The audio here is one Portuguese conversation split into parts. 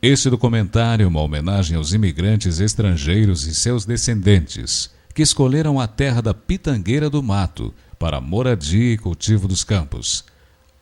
Este documentário é uma homenagem aos imigrantes estrangeiros e seus descendentes, que escolheram a terra da Pitangueira do Mato para moradia e cultivo dos campos.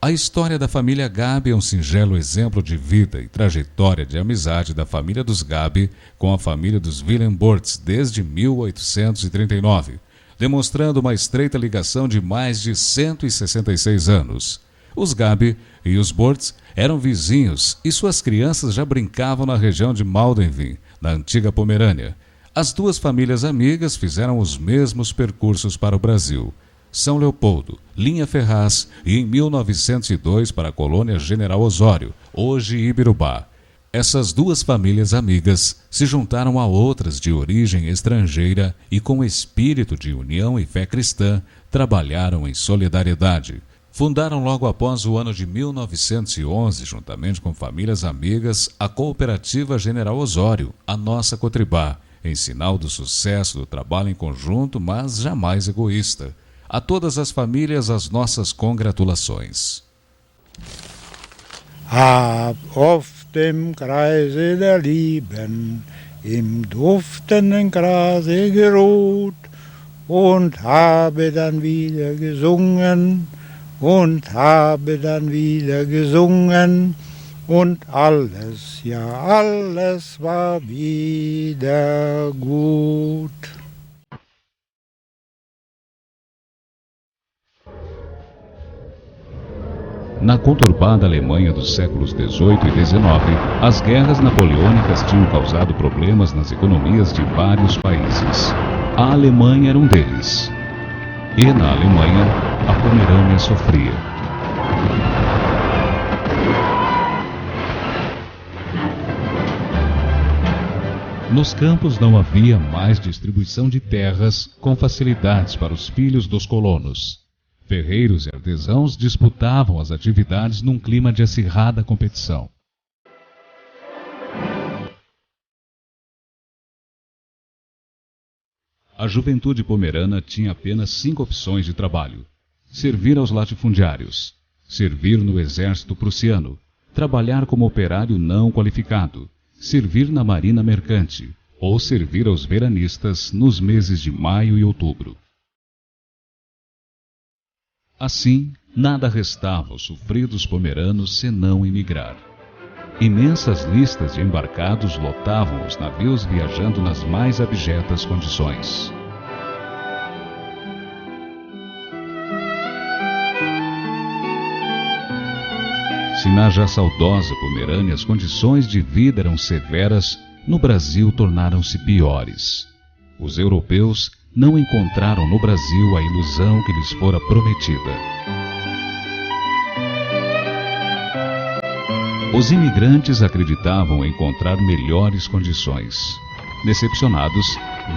A história da família Gabi é um singelo exemplo de vida e trajetória de amizade da família dos Gabi com a família dos Willenborts desde 1839, demonstrando uma estreita ligação de mais de 166 anos. Os Gabi e os Bortz eram vizinhos e suas crianças já brincavam na região de Maldenvin, na antiga Pomerânia. As duas famílias amigas fizeram os mesmos percursos para o Brasil. São Leopoldo, Linha Ferraz e em 1902 para a colônia General Osório, hoje Ibirubá. Essas duas famílias amigas se juntaram a outras de origem estrangeira e com espírito de união e fé cristã trabalharam em solidariedade. Fundaram logo após o ano de 1911, juntamente com famílias amigas, a Cooperativa General Osório, a Nossa Cotribá, em sinal do sucesso do trabalho em conjunto, mas jamais egoísta. A todas as famílias, as nossas congratulações. Hab oft im Kreise der Lieben, im duftenden Grase geruht, und habe dann wieder gesungen, und habe dann wieder gesungen, und alles, ja alles war wieder gut. Na conturbada Alemanha dos séculos XVIII e XIX, as guerras napoleônicas tinham causado problemas nas economias de vários países. A Alemanha era um deles. E na Alemanha, a Pomerânia sofria. Nos campos não havia mais distribuição de terras com facilidades para os filhos dos colonos. Ferreiros e artesãos disputavam as atividades num clima de acirrada competição. A juventude pomerana tinha apenas 5 opções de trabalho: servir aos latifundiários, servir no exército prussiano, trabalhar como operário não qualificado, servir na marina mercante ou servir aos veranistas nos meses de maio e outubro. Assim, nada restava aos sofridos pomeranos senão emigrar. Imensas listas de embarcados lotavam os navios viajando nas mais abjetas condições. Se na já saudosa Pomerânia as condições de vida eram severas, no Brasil tornaram-se piores. Os europeus não encontraram no Brasil a ilusão que lhes fora prometida. Os imigrantes acreditavam encontrar melhores condições. Decepcionados,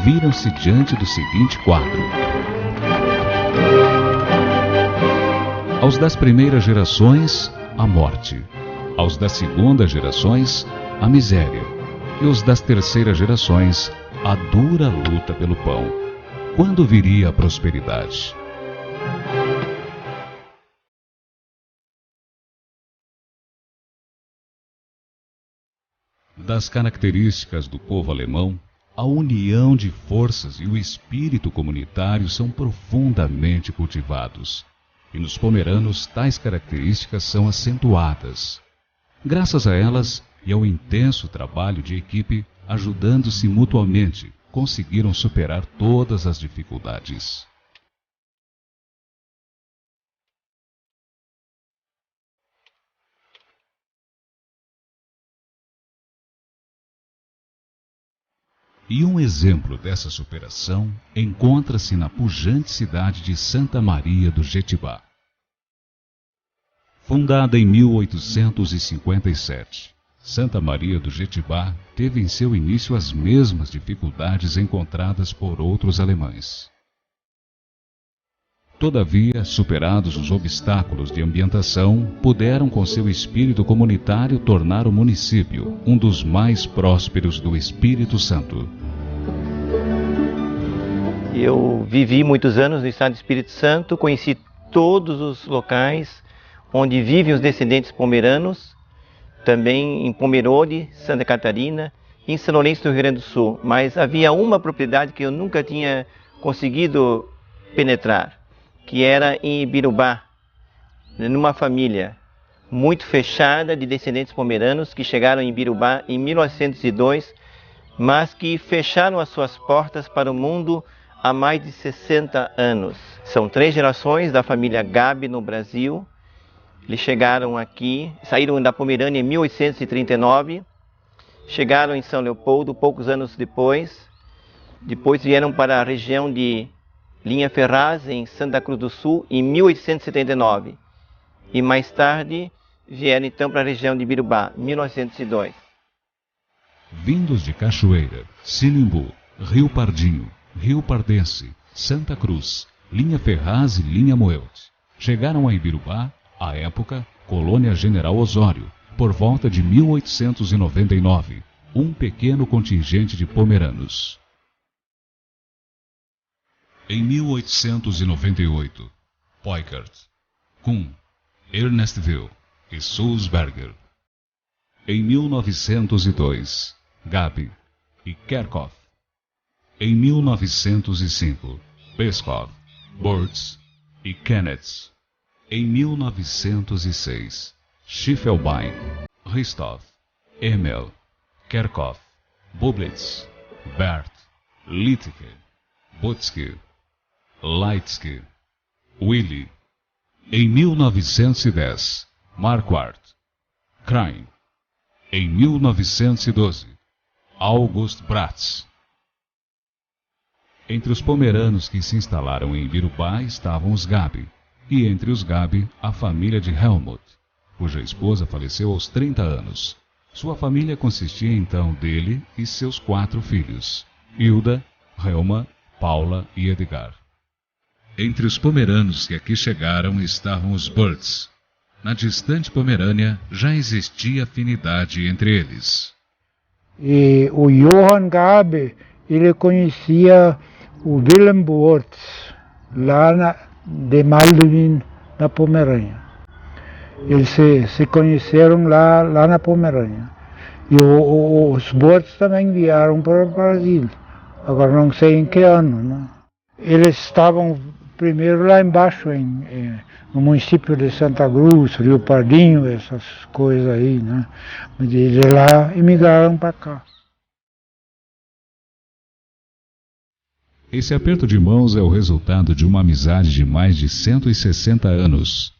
viram-se diante do seguinte quadro. Aos das primeiras gerações, a morte. Aos das segundas gerações, a miséria. E os das terceiras gerações, a dura luta pelo pão. Quando viria a prosperidade? Das características do povo alemão, a união de forças e o espírito comunitário são profundamente cultivados. E nos pomeranos tais características são acentuadas. Graças a elas e ao intenso trabalho de equipe, ajudando-se mutuamente, conseguiram superar todas as dificuldades. E um exemplo dessa superação encontra-se na pujante cidade de Santa Maria do Jetibá. Fundada em 1857, Santa Maria do Jetibá teve em seu início as mesmas dificuldades encontradas por outros alemães. Todavia, superados os obstáculos de ambientação, puderam com seu espírito comunitário tornar o município um dos mais prósperos do Espírito Santo. Eu vivi muitos anos no estado do Espírito Santo, conheci todos os locais onde vivem os descendentes pomeranos, também em Pomerode, Santa Catarina, e em São Lourenço, no Rio Grande do Sul. Mas havia uma propriedade que eu nunca tinha conseguido penetrar, que era em Ibirubá, numa família muito fechada de descendentes pomeranos que chegaram em Ibirubá em 1902, mas que fecharam as suas portas para o mundo há mais de 60 anos. São 3 gerações da família Gabi no Brasil. Eles chegaram aqui, saíram da Pomerânia em 1839, chegaram em São Leopoldo poucos anos depois. Depois vieram para a região de Linha Ferraz, em Santa Cruz do Sul, em 1879. E mais tarde vieram então para a região de Ibirubá, 1902. Vindos de Cachoeira, Sinimbu, Rio Pardinho, Rio Pardense, Santa Cruz, Linha Ferraz e Linha Moelte. Chegaram a Ibirubá, à época, Colônia General Osório, por volta de 1899, um pequeno contingente de pomeranos. Em 1898, Poikert, Kuhn, Ernestville e Sulzberger. Em 1902, Gabi e Kerkhoff. Em 1905, Peskov, Burtz e Kenneth. Em 1906, Schiffelbein, Ristov, Emil, Kerkhoff, Bublitz, Bert, Littke, Butsky, Leitsky, Willy. Em 1910, Marquardt, Krain. Em 1912, August Bratz. Entre os pomeranos que se instalaram em Ibirubá estavam os Gabi, e entre os Gabi, a família de Helmut, cuja esposa faleceu aos 30 anos. Sua família consistia então dele e seus 4 filhos, Hilda, Helma, Paula e Edgar. Entre os pomeranos que aqui chegaram estavam os Burtz. Na distante Pomerânia já existia afinidade entre eles. E o Johann Gabi, ele conhecia o Willem Burtz, lá de Maldwin, na Pomerânia. Eles se conheceram lá na Pomerânia. E os Burtz também vieram para o Brasil. Agora não sei em que ano, né? Eles estavam primeiro lá embaixo, no município de Santa Cruz, Rio Pardinho, essas coisas aí, né? Mas de lá emigraram para cá. Esse aperto de mãos é o resultado de uma amizade de mais de 160 anos.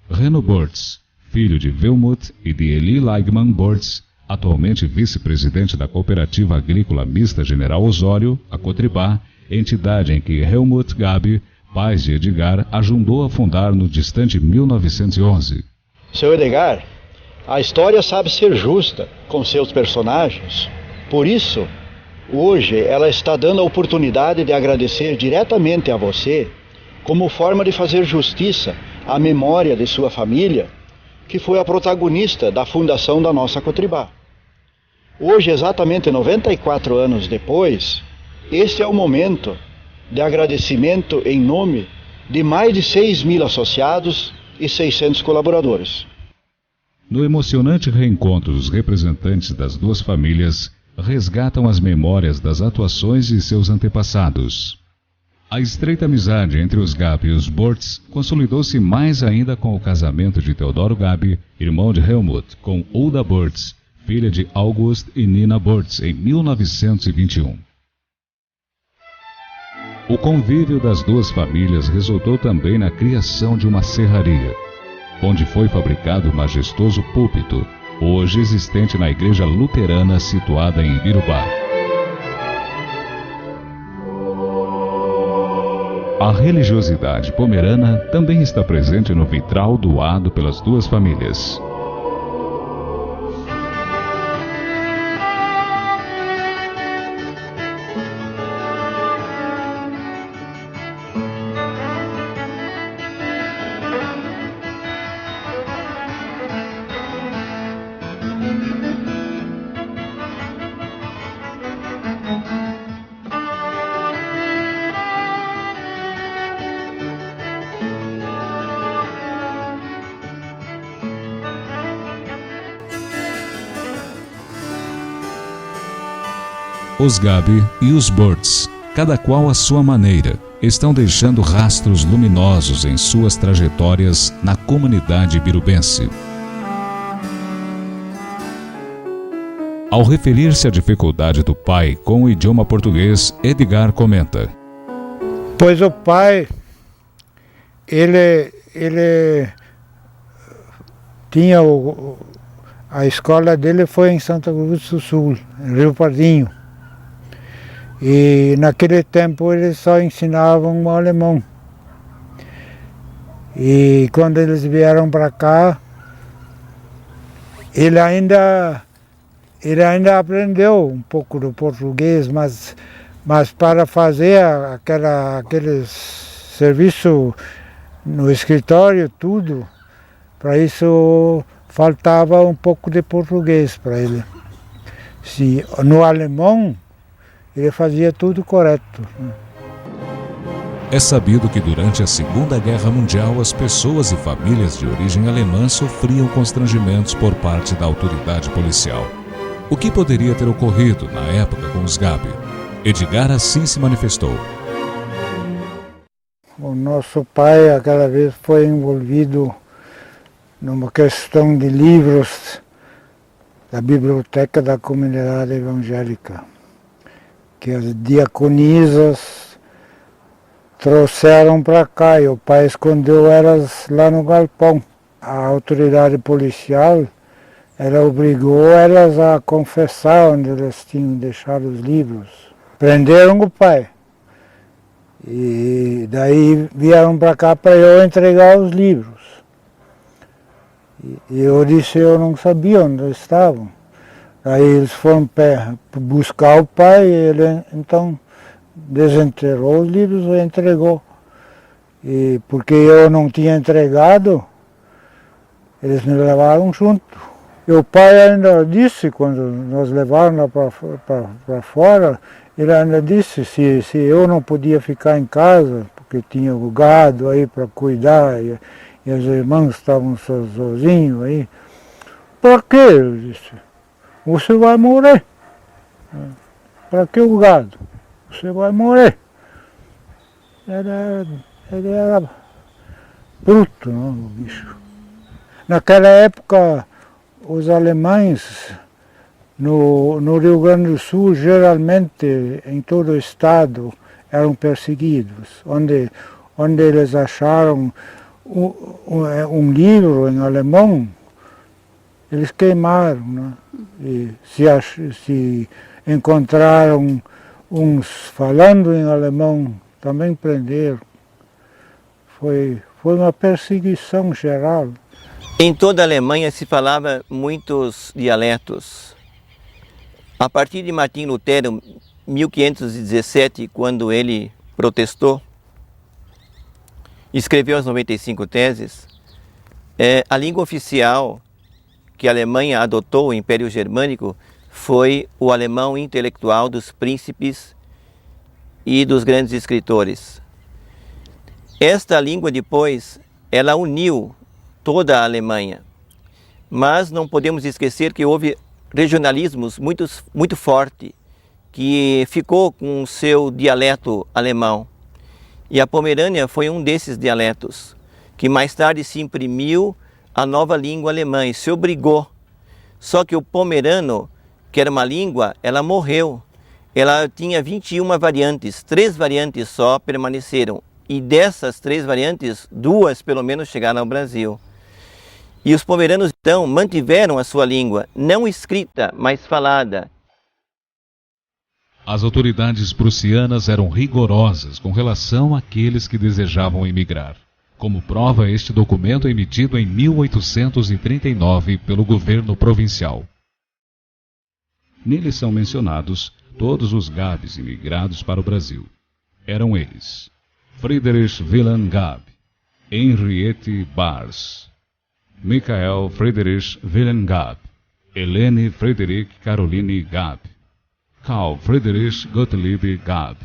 Reno Burtz, filho de Wilmut e de Eli Leigmann Burtz, atualmente vice-presidente da Cooperativa Agrícola Mista General Osório, a Cotribá, entidade em que Helmut Gabi, pai de Edgar, ajudou a fundar no distante 1911. Seu Edgar, a história sabe ser justa com seus personagens. Por isso, hoje ela está dando a oportunidade de agradecer diretamente a você, como forma de fazer justiça à memória de sua família, que foi a protagonista da fundação da nossa Cotribá. Hoje, exatamente 94 anos depois, este é o momento de agradecimento em nome de mais de 6.000 associados e 600 colaboradores. No emocionante reencontro, os representantes das duas famílias resgatam as memórias das atuações de seus antepassados. A estreita amizade entre os Gabi e os Burtz consolidou-se mais ainda com o casamento de Teodoro Gabi, irmão de Helmut, com Hulda Burtz, filha de August e Nina Burtz, em 1921. O convívio das duas famílias resultou também na criação de uma serraria, onde foi fabricado o majestoso púlpito, hoje existente na igreja luterana situada em Ibirubá. A religiosidade pomerana também está presente no vitral doado pelas duas famílias. Os Gabi e os Burts, cada qual à sua maneira, estão deixando rastros luminosos em suas trajetórias na comunidade birubense. Ao referir-se à dificuldade do pai com o idioma português, Edgar comenta: Pois o pai, ele tinha a escola dele foi em Santa Cruz do Sul, em Rio Pardinho. E naquele tempo eles só ensinavam o alemão. E quando eles vieram para cá, ele ainda aprendeu um pouco do português, mas para fazer aquele serviço no escritório, tudo, para isso faltava um pouco de português para ele. No alemão, ele fazia tudo correto. É sabido que durante a Segunda Guerra Mundial as pessoas e famílias de origem alemã sofriam constrangimentos por parte da autoridade policial. O que poderia ter ocorrido na época com os Gabi? Edgar assim se manifestou. O nosso pai aquela vez foi envolvido numa questão de livros da biblioteca da comunidade evangélica, que as diaconisas trouxeram para cá e o pai escondeu elas lá no galpão. A autoridade policial, ela obrigou elas a confessar onde elas tinham deixado os livros. Prenderam o pai e daí vieram para cá para eu entregar os livros. E eu disse, eu não sabia onde estavam. Aí eles foram buscar o pai, e ele então desenterrou os livros e entregou. E porque eu não tinha entregado, eles me levaram junto. E o pai ainda disse, quando nós levaram lá para fora, ele ainda disse se eu não podia ficar em casa, porque tinha o gado aí para cuidar, e as irmãs estavam sozinhos aí. Para quê? Ele disse. Você vai morrer. Para que o gado? Você vai morrer. Ele era bruto, não, o bicho. Naquela época, os alemães no Rio Grande do Sul, geralmente em todo o estado, eram perseguidos. Onde eles acharam um livro em alemão, eles queimaram, né? E se encontraram uns falando em alemão, também prenderam. Foi uma perseguição geral. Em toda a Alemanha se falava muitos dialetos. A partir de Martim Lutero, 1517, quando ele protestou, escreveu as 95 teses, a língua oficial que a Alemanha adotou, o Império Germânico, foi o alemão intelectual dos príncipes e dos grandes escritores. Esta língua depois, ela uniu toda a Alemanha, mas não podemos esquecer que houve regionalismos muito forte, que ficou com o seu dialeto alemão. E a Pomerânia foi um desses dialetos, que mais tarde se imprimiu a nova língua alemã e se obrigou. Só que o pomerano, que era uma língua, ela morreu. Ela tinha 21 variantes, 3 variantes só permaneceram. E dessas 3 variantes, 2 pelo menos chegaram ao Brasil. E os pomeranos então mantiveram a sua língua, não escrita, mas falada. As autoridades prussianas eram rigorosas com relação àqueles que desejavam emigrar. Como prova este documento emitido em 1839 pelo governo provincial. Nele são mencionados todos os Gabs imigrados para o Brasil. Eram eles: Friedrich Wilhelm Gab, Henriette Bars, Michael Friedrich Wilhelm Gab, Helene Friedrich Caroline Gab, Karl Friedrich Gottlieb Gab,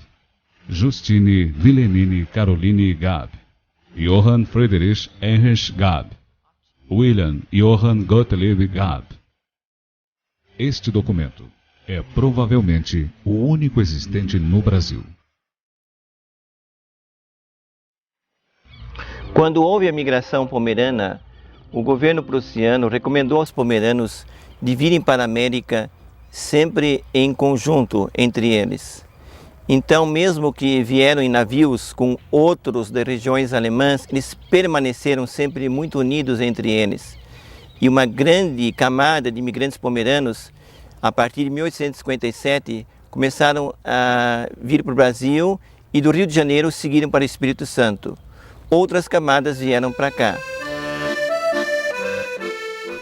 Justine Wilhelmine Caroline Gab, Johann Friedrich Heinrich Gab, William Johann Gottlieb Gab. Este documento é provavelmente o único existente no Brasil. Quando houve a migração pomerana, o governo prussiano recomendou aos pomeranos de virem para a América sempre em conjunto entre eles. Então, mesmo que vieram em navios com outros de regiões alemãs, eles permaneceram sempre muito unidos entre eles. E uma grande camada de imigrantes pomeranos, a partir de 1857, começaram a vir para o Brasil e do Rio de Janeiro seguiram para o Espírito Santo. Outras camadas vieram para cá.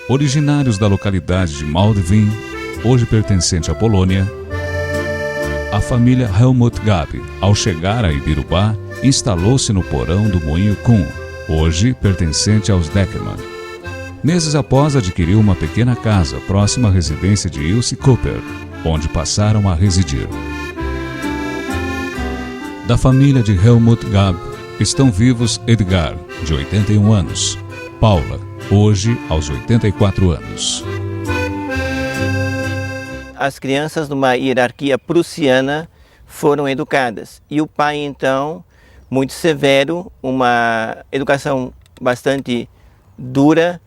Originários da localidade de Maldwin, hoje pertencente à Polônia, a família Helmut Gabe, ao chegar a Ibirubá, instalou-se no porão do Moinho Kuhn, hoje pertencente aos Deckermann. Meses após, adquiriu uma pequena casa próxima à residência de Ilse Cooper, onde passaram a residir. Da família de Helmut Gabe estão vivos Edgar, de 81 anos, Paula, hoje aos 84 anos. As crianças numa hierarquia prussiana foram educadas e o pai então, muito severo, uma educação bastante dura,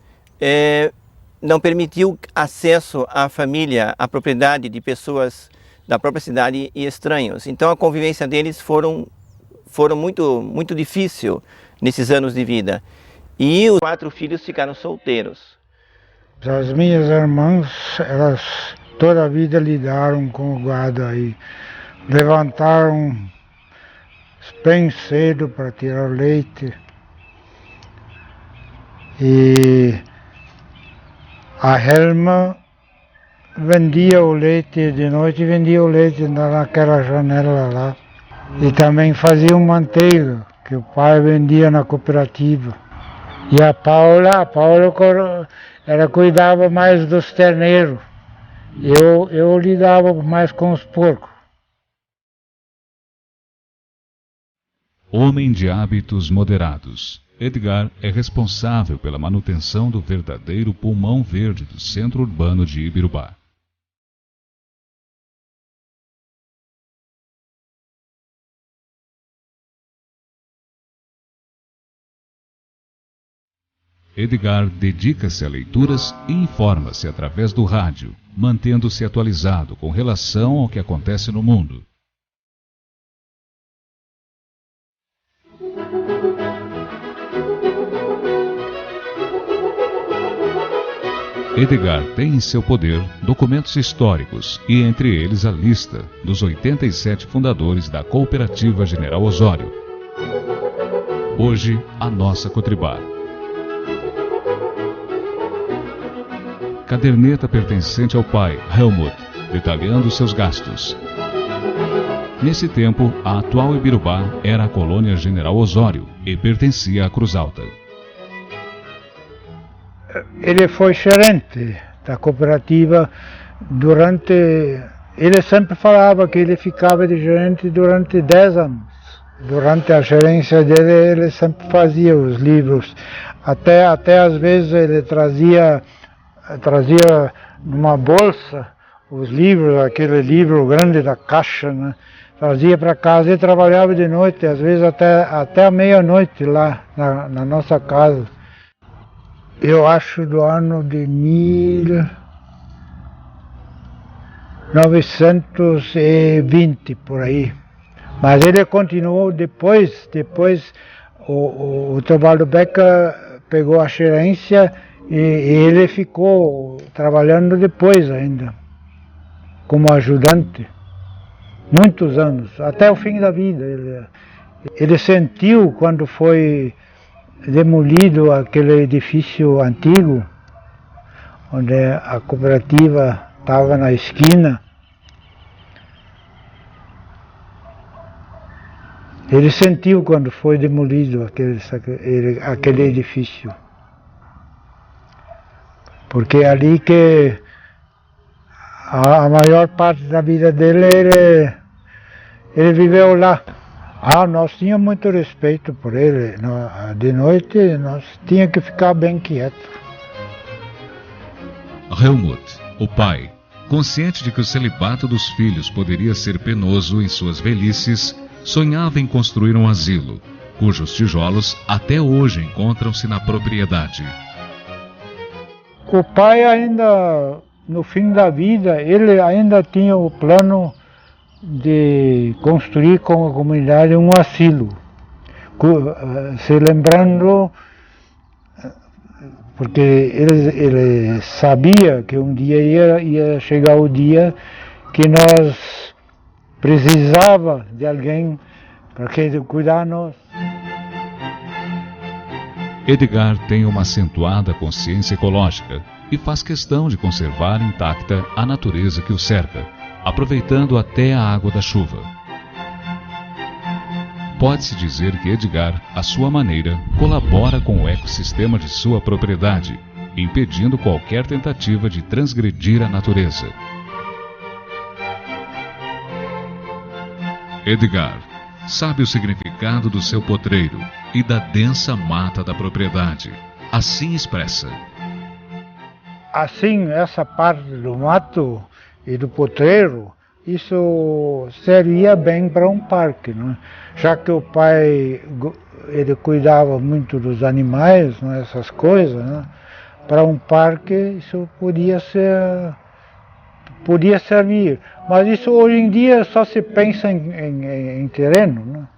não permitiu acesso à família, à propriedade de pessoas da própria cidade e estranhos. Então a convivência deles foram muito difícil nesses anos de vida. E os 4 filhos ficaram solteiros. As minhas irmãs, elas toda a vida lidaram com o gado aí. Levantaram bem cedo para tirar leite. E a Helma vendia o leite de noite, vendia o leite naquela janela lá. E também fazia manteiga, que o pai vendia na cooperativa. E a Paula ela cuidava mais dos terneiros. Eu lidava mais com os porcos. Homem de hábitos moderados, Edgar é responsável pela manutenção do verdadeiro pulmão verde do centro urbano de Ibirubá. Edgar dedica-se a leituras e informa-se através do rádio, mantendo-se atualizado com relação ao que acontece no mundo. Edgar tem em seu poder documentos históricos e entre eles a lista dos 87 fundadores da Cooperativa General Osório. Hoje, a nossa Cotribá. Caderneta pertencente ao pai, Helmut, detalhando seus gastos. Nesse tempo, a atual Ibirubá era a colônia General Osório e pertencia à Cruz Alta. Ele foi gerente da cooperativa ele sempre falava que ele ficava de gerente durante 10 anos. Durante a gerência dele, ele sempre fazia os livros. Até às vezes ele trazia numa bolsa os livros, aquele livro grande da caixa, né? Trazia para casa e trabalhava de noite, às vezes até a meia-noite lá na nossa casa. Eu acho do ano de 1920, por aí. Mas ele continuou depois o Teobaldo Becker pegou a gerência e ele ficou trabalhando depois ainda, como ajudante, muitos anos, até o fim da vida. Ele sentiu quando foi demolido aquele edifício antigo, onde a cooperativa estava na esquina. Ele sentiu quando foi demolido aquele edifício. Porque é ali que a maior parte da vida dele, ele viveu lá. Nós tínhamos muito respeito por ele. De noite nós tínhamos que ficar bem quietos. Helmut, o pai, Consciente de que o celibato dos filhos poderia ser penoso em suas velhices, sonhava em construir um asilo, cujos tijolos até hoje encontram-se na propriedade. O pai ainda, no fim da vida, ele ainda tinha o plano de construir com a comunidade um asilo, se lembrando, porque ele sabia que um dia ia chegar o dia que nós precisava de alguém para cuidar de nós. Edgar tem uma acentuada consciência ecológica e faz questão de conservar intacta a natureza que o cerca, aproveitando até a água da chuva. Pode-se dizer que Edgar, à sua maneira, colabora com o ecossistema de sua propriedade, impedindo qualquer tentativa de transgredir a natureza. Edgar sabe o significado do seu potreiro e da densa mata da propriedade. Assim expressa. Assim, essa parte do mato e do potreiro, isso servia bem para um parque, né? Já que o pai ele cuidava muito dos animais, né? Essas coisas, né? Para um parque isso podia servir. Mas isso hoje em dia só se pensa em terreno, né?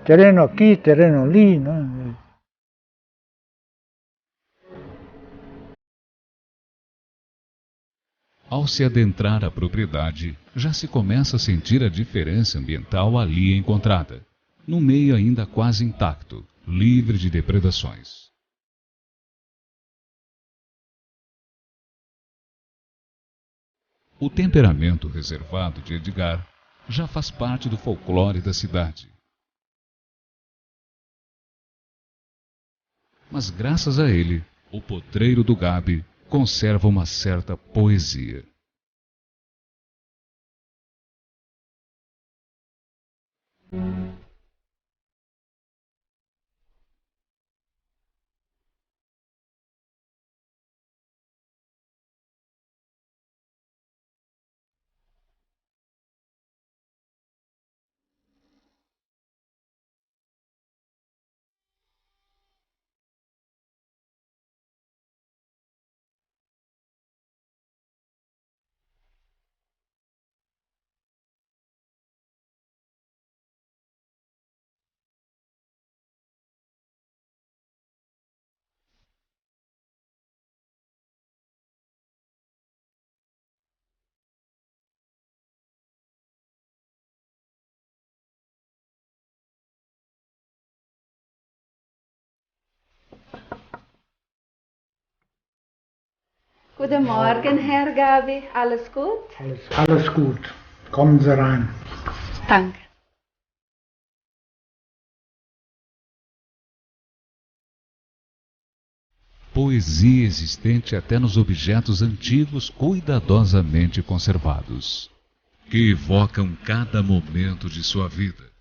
Terreno aqui, terreno ali, né? Ao se adentrar a propriedade, já se começa a sentir a diferença ambiental ali encontrada, num meio ainda quase intacto, livre de depredações. O temperamento reservado de Edgar já faz parte do folclore da cidade. Mas graças a ele, o potreiro do Gabi conserva uma certa poesia. Guten Morgen, Herr Gabi. Alles gut? Alles gut. Kommen Sie rein. Danke. Poesia existente até nos objetos antigos cuidadosamente conservados, que evocam cada momento de sua vida,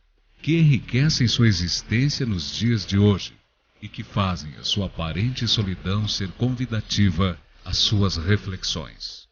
que enriquecem sua existência nos dias de hoje e que fazem a sua aparente solidão ser convidativa às suas reflexões.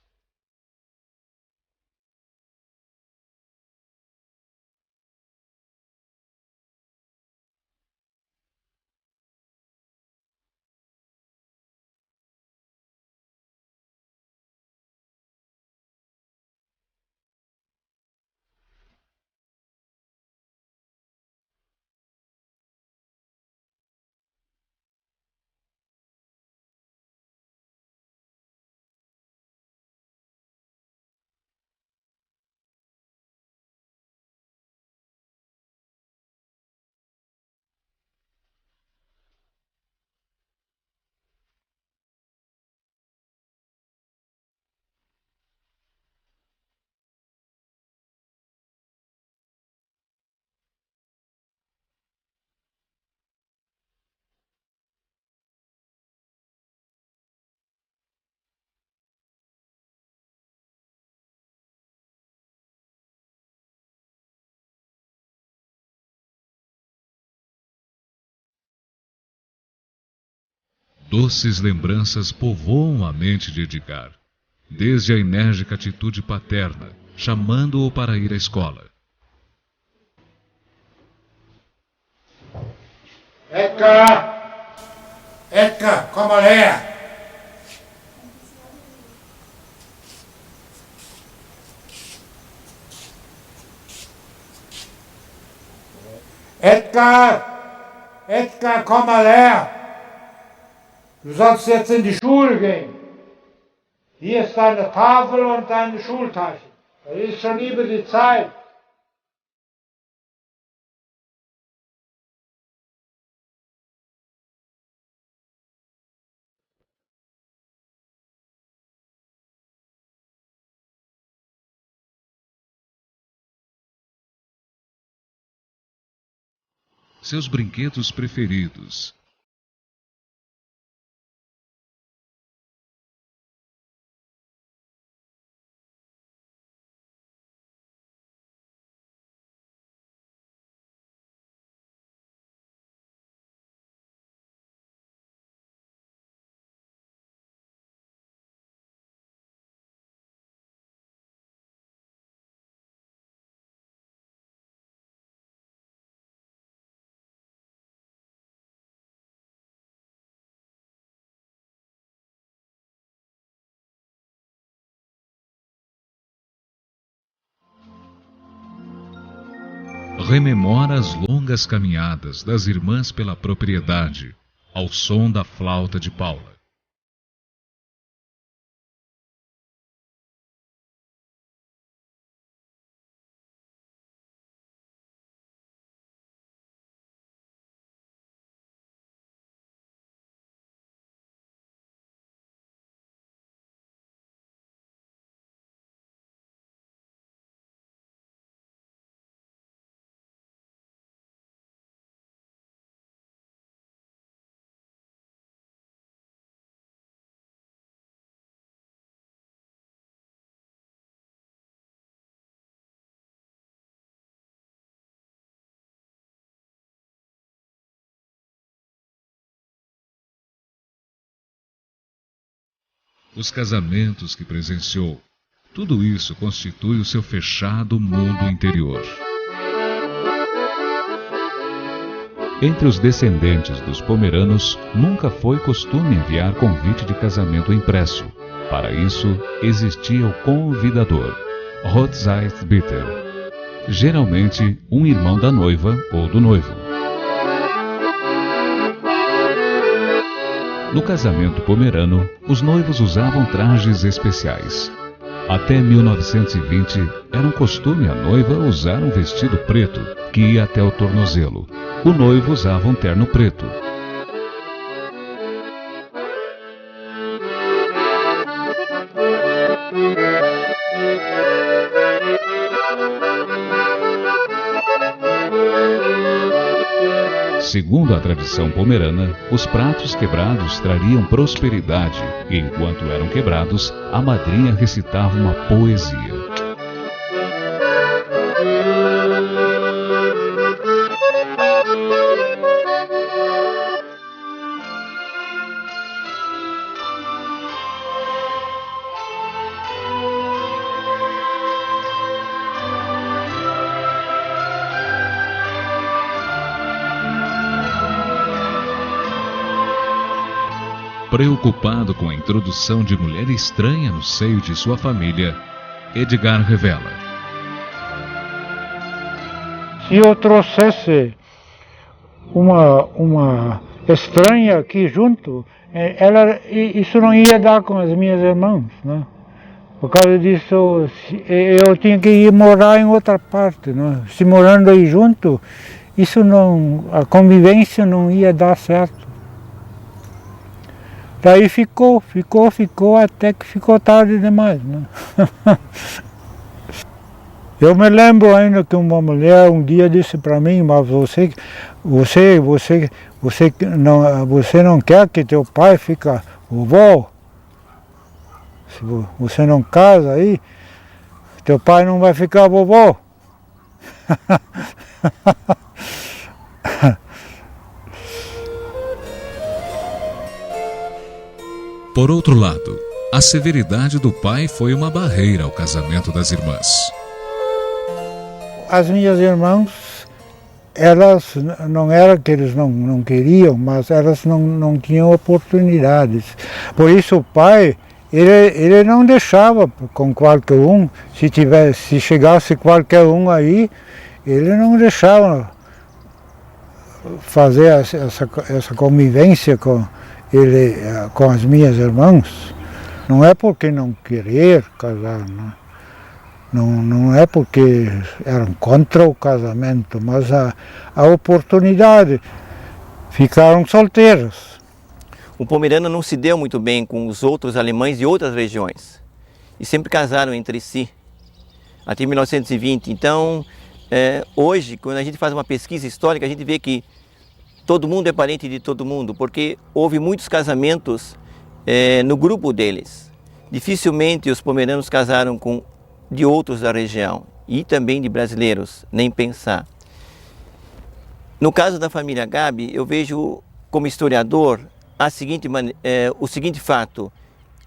Doces lembranças povoam a mente de Edgar, desde a enérgica atitude paterna, chamando-o para ir à escola. Edgar, komm mal her! Edgar, komm mal her! Du sollst jetzt in die Schule gehen. Hier ist deine Tafel und deine Schultasche. Das ist schon über die Zeit. Seus brinquedos preferidos. Rememora as longas caminhadas das irmãs pela propriedade, ao som da flauta de Paula. Os casamentos que presenciou, tudo isso constitui o seu fechado mundo interior. Entre os descendentes dos Pomeranos, nunca foi costume enviar convite de casamento impresso. Para isso, existia o convidador, Hochzeitbitter, geralmente um irmão da noiva ou do noivo. No casamento pomerano, os noivos usavam trajes especiais. Até 1920, era um costume a noiva usar um vestido preto, que ia até o tornozelo. O noivo usava um terno preto. Segundo a tradição pomerana, os pratos quebrados trariam prosperidade, e enquanto eram quebrados, a madrinha recitava uma poesia. Preocupado com a introdução de mulher estranha no seio de sua família, Edgar revela: Se eu trouxesse uma estranha aqui junto, isso não ia dar com as minhas irmãs, né? Por causa disso, eu tinha que ir morar em outra parte, né? Se morando aí junto, a convivência não ia dar certo. Daí ficou até que ficou tarde demais, né? Eu me lembro ainda que uma mulher um dia disse para mim: mas você não quer que teu pai fique vovô? Se você não casa aí, teu pai não vai ficar vovô. Por outro lado, a severidade do pai foi uma barreira ao casamento das irmãs. As minhas irmãs, elas não era que eles não queriam, mas elas não tinham oportunidades. Por isso o pai, ele não deixava com qualquer um, se chegasse qualquer um aí, ele não deixava fazer essa convivência com as minhas irmãs. Não é porque não querer casar, não é porque eram contra o casamento, mas a oportunidade. Ficaram solteiros. O Pomerana não se deu muito bem com os outros alemães de outras regiões e sempre casaram entre si, até 1920. Então, hoje, quando a gente faz uma pesquisa histórica, a gente vê que todo mundo é parente de todo mundo, porque houve muitos casamentos no grupo deles. Dificilmente os pomeranos casaram com de outros da região e também de brasileiros, nem pensar. No caso da família Gabi, eu vejo como historiador o seguinte fato: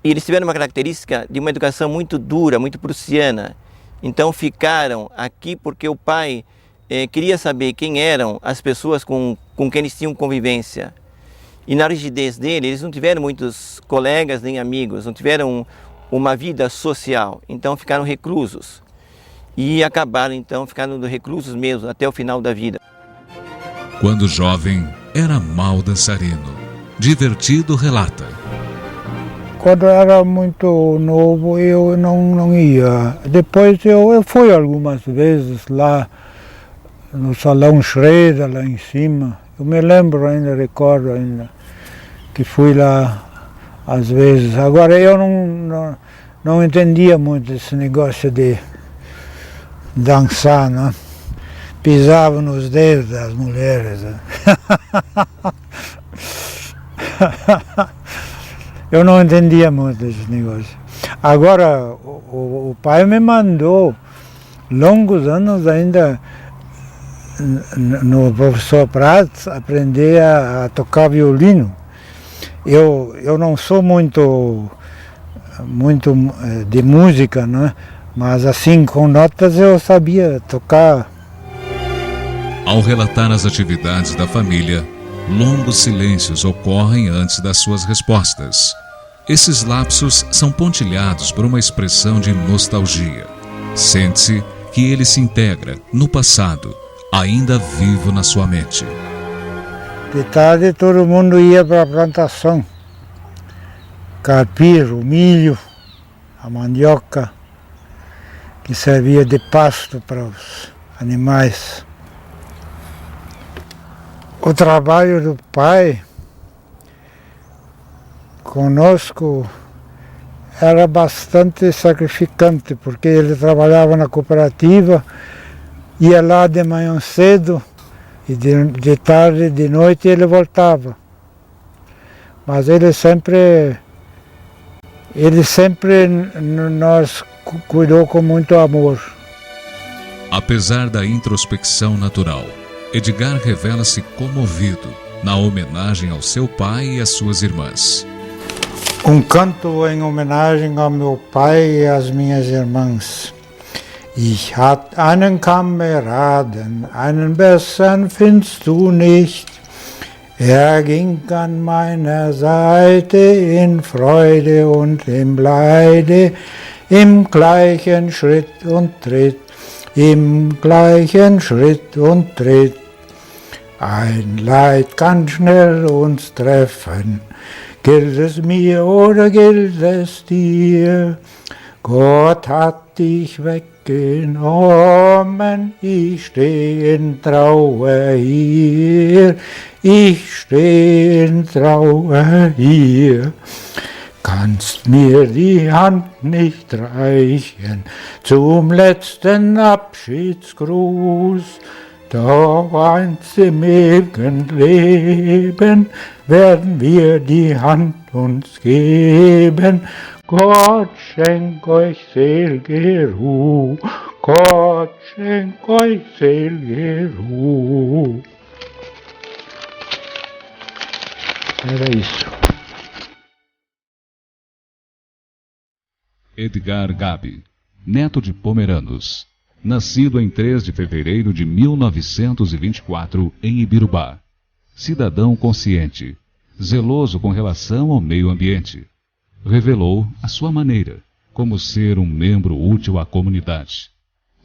eles tiveram uma característica de uma educação muito dura, muito prussiana. Então ficaram aqui porque o pai queria saber quem eram as pessoas com quem eles tinham convivência. E na rigidez dele, eles não tiveram muitos colegas nem amigos, não tiveram uma vida social, então ficaram reclusos. E acabaram então ficando reclusos mesmo até o final da vida. Quando jovem, era mau dançarino. Divertido relata. Quando era muito novo, eu não ia. Depois eu fui algumas vezes lá no Salão Schroeder, lá em cima. Eu me lembro ainda, recordo ainda, que fui lá às vezes. Agora eu não entendia muito esse negócio de dançar, né? Pisava nos dedos das mulheres. Né? Eu não entendia muito esse negócio. Agora, o pai me mandou, longos anos ainda, no professor Prats, aprender a tocar violino. Eu não sou muito de música, né? Mas assim, com notas eu sabia tocar. Ao relatar as atividades da família, longos silêncios ocorrem antes das suas respostas. Esses lapsos são pontilhados por uma expressão de nostalgia. Sente-se que ele se integra no passado, ainda vivo na sua mente. De tarde todo mundo ia para a plantação. Carpir, o milho, a mandioca, que servia de pasto para os animais. O trabalho do pai conosco era bastante sacrificante, porque ele trabalhava na cooperativa, ia lá de manhã cedo, e de tarde, de noite ele voltava. Mas ele sempre nos cuidou com muito amor. Apesar da introspecção natural, Edgar revela-se comovido na homenagem ao seu pai e às suas irmãs. Um canto em homenagem ao meu pai e às minhas irmãs. Ich hatte einen Kameraden, einen besseren findest du nicht. Ging an meiner Seite in Freude und im Leide, im gleichen Schritt und Tritt, im gleichen Schritt und Tritt. Ein Leid kann schnell uns treffen, gilt es mir oder gilt es dir? Gott hat dich weggenommen, ich steh in Trauer hier, ich steh in Trauer hier. Kannst mir die Hand nicht reichen zum letzten Abschiedsgruß, doch einst im ewigen Leben werden wir die Hand uns geben. Gott schenk euch selige Ruhe, Gott schenk euch selige Ruhe. Era isso. Edgar Gabi, neto de pomeranos, nascido em 3 de fevereiro de 1924 em Ibirubá. Cidadão consciente, zeloso com relação ao meio ambiente. Revelou, à sua maneira, como ser um membro útil à comunidade.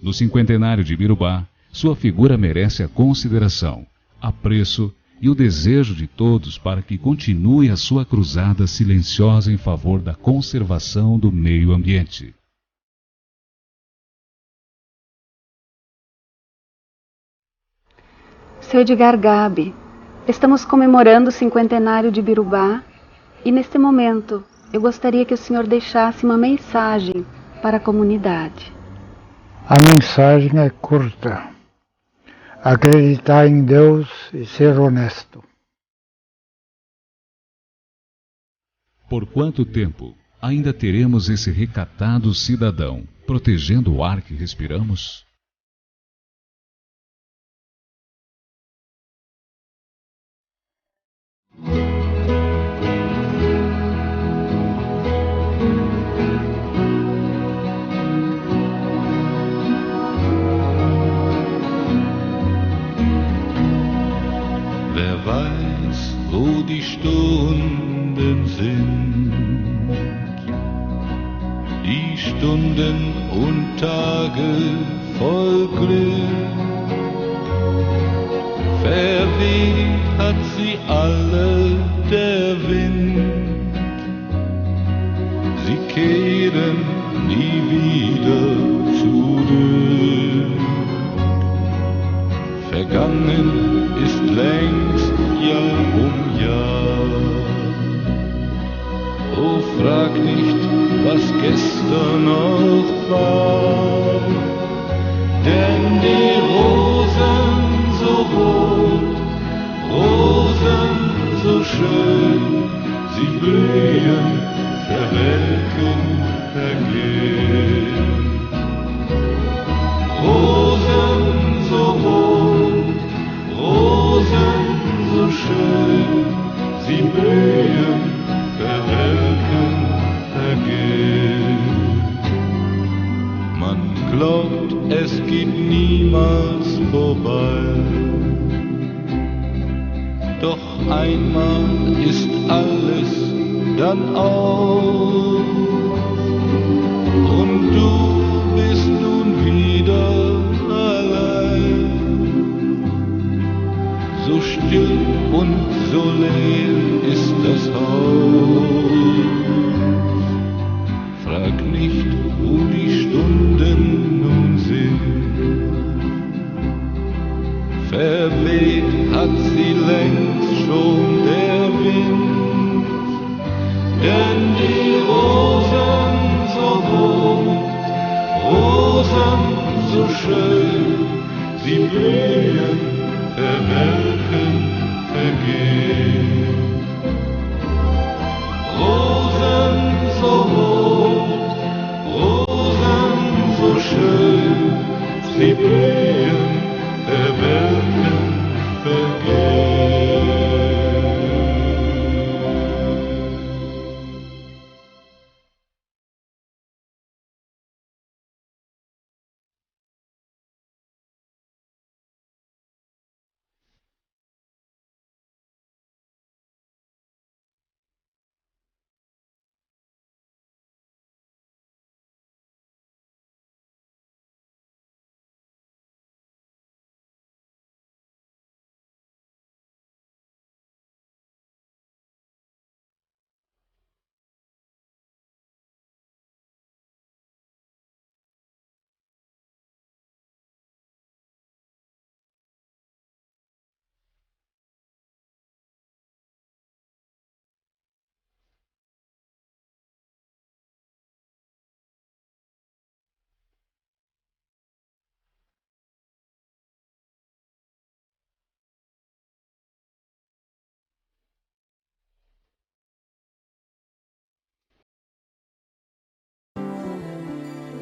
No cinquentenário de Ibirubá, sua figura merece a consideração, apreço e o desejo de todos para que continue a sua cruzada silenciosa em favor da conservação do meio ambiente. Seu Edgar Gabi, estamos comemorando o cinquentenário de Ibirubá e, neste momento, eu gostaria que o senhor deixasse uma mensagem para a comunidade. A mensagem é curta. Acreditar em Deus e ser honesto. Por quanto tempo ainda teremos esse recatado cidadão protegendo o ar que respiramos? Wer weiß, wo die Stunden sind, die Stunden und Tage voll Glück. Verweht hat sie alle der Wind, sie kehren nie wieder zurück. Vergangen ist längst Jahr um Jahr. Oh, frag nicht, was gestern noch war, denn die Rosen so rot, Rosen so schön, sie blühen, verwelken, vergehen. Rosen so rot, Rosen so schön, sie blühen, verwelken, vergehen. Man glaubt, es geht niemals vorbei, doch einmal ist alles dann aus und du bist nun wieder allein. So still und so leer ist das Haus. Frag nicht, wo die Stunden nun sind. Verweht hat sie längst schon der Wind, denn die Rosen so rot, Rosen so schön, sie blühen, verwelken, vergehen. Rosen so rot, Rosen so schön, sie blühen, verwelken, vergehen.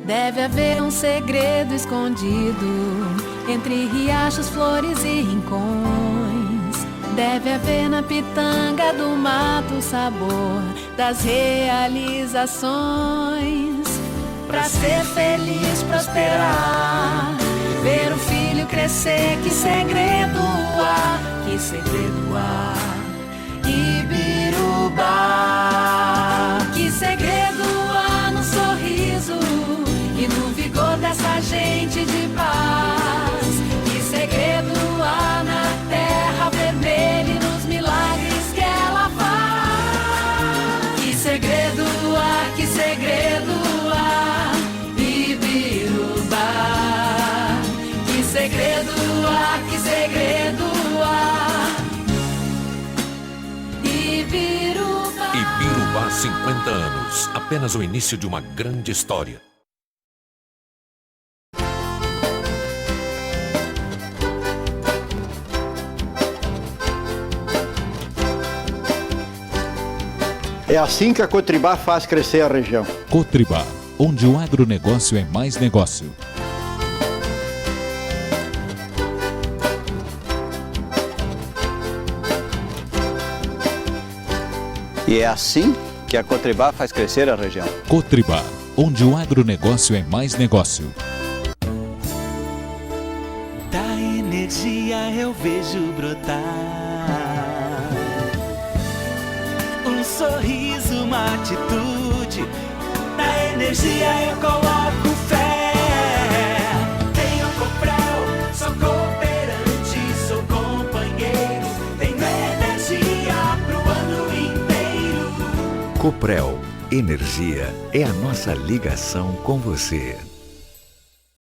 Deve haver um segredo escondido entre riachos, flores e rincões. Deve haver na pitanga do mato o sabor das realizações. pra ser feliz, prosperar. Ver o filho crescer, que segredo há, que segredo há. Ibirubá, que segredo há no sorriso e no vigor dessa gente de paz. Que segredo há na terra vermelha e nos milagres que ela faz. Que segredo há, que segredo há, Ibirubá. Que segredo há, que segredo há, Ibirubá. Ibirubá, 50 anos. Apenas o início de uma grande história. É assim que a Cotribá faz crescer a região. Cotribá, onde o agronegócio é mais negócio. E é assim que a Cotribá faz crescer a região. Cotribá, onde o agronegócio é mais negócio. Da energia eu vejo brotar um sorriso, uma atitude. Na energia eu coloco fé. Tenho Coprel, sou cooperante, sou companheiro. Tenho energia pro ano inteiro. Coprel, energia é a nossa ligação com você.